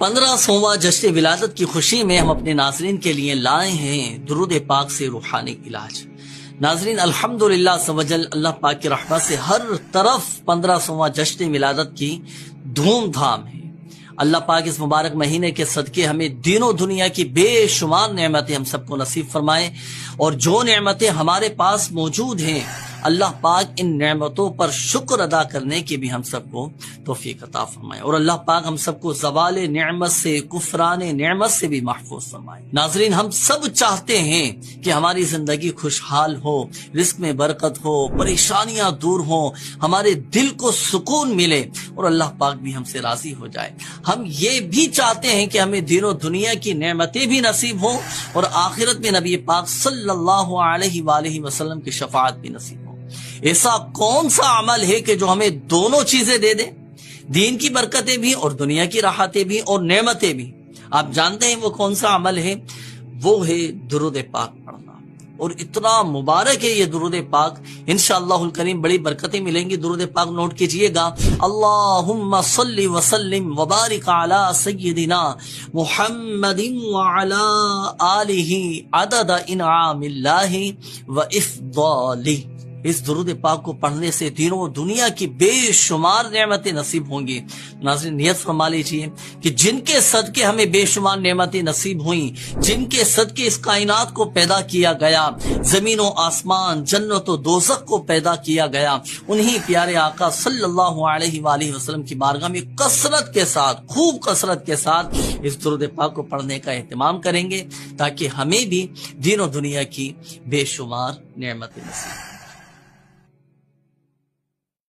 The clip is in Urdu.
15واں جشن ولادت کی خوشی میں ہم اپنے ناظرین کے لیے لائے ہیں درود پاک سے روحانی علاج۔ ناظرین الحمدللہ سوجل اللہ پاک کی رحمت سے ہر طرف 15واں جشن ولادت کی دھوم دھام ہے۔ اللہ پاک اس مبارک مہینے کے صدقے ہمیں دین و دنیا کی بے شمار نعمتیں ہم سب کو نصیب فرمائے، اور جو نعمتیں ہمارے پاس موجود ہیں اللہ پاک ان نعمتوں پر شکر ادا کرنے کی بھی ہم سب کو توفیق عطا فرمائے، اور اللہ پاک ہم سب کو زوال نعمت سے، کفران نعمت سے بھی محفوظ فرمائے۔ ناظرین ہم سب چاہتے ہیں کہ ہماری زندگی خوشحال ہو، رزق میں برکت ہو، پریشانیاں دور ہوں، ہمارے دل کو سکون ملے، اور اللہ پاک بھی ہم سے راضی ہو جائے۔ ہم یہ بھی چاہتے ہیں کہ ہمیں دین و دنیا کی نعمتیں بھی نصیب ہوں، اور آخرت میں نبی پاک صلی اللہ علیہ وآلہ وسلم کی شفاعت بھی نصیب ہو۔ ایسا کون سا عمل ہے کہ جو ہمیں دونوں چیزیں دے دے، دین کی برکتیں بھی اور دنیا کی راحتیں بھی اور نعمتیں بھی؟ آپ جانتے ہیں وہ کون سا عمل ہے؟ وہ ہے درود پاک پڑھنا، اور اتنا مبارک ہے یہ درود پاک، انشاءاللہ الکریم بڑی برکتیں ملیں گی۔ درود پاک نوٹ کیجئے گا، اللہم صلی وسلم وبارک علی سیدنا محمد وعلی آلہ عدد انعام اللہ و افضالہ۔ اس درود پاک کو پڑھنے سے دین و دنیا کی بے شمار نعمتیں نصیب ہوں گی۔ ناظرین نیت فرما لیجئے کہ جن کے صدقے ہمیں بے شمار نعمتیں نصیب ہوئیں، جن کے صدقے اس کائنات کو پیدا کیا گیا، زمین و آسمان، جنت و دوزخ کو پیدا کیا گیا، انہی پیارے آقا صلی اللہ علیہ وآلہ وسلم کی بارگاہ میں کثرت کے ساتھ، خوب کثرت کے ساتھ اس درود پاک کو پڑھنے کا اہتمام کریں گے، تاکہ ہمیں بھی دین و دنیا کی بے شمار نعمتیں نصیب ہوں۔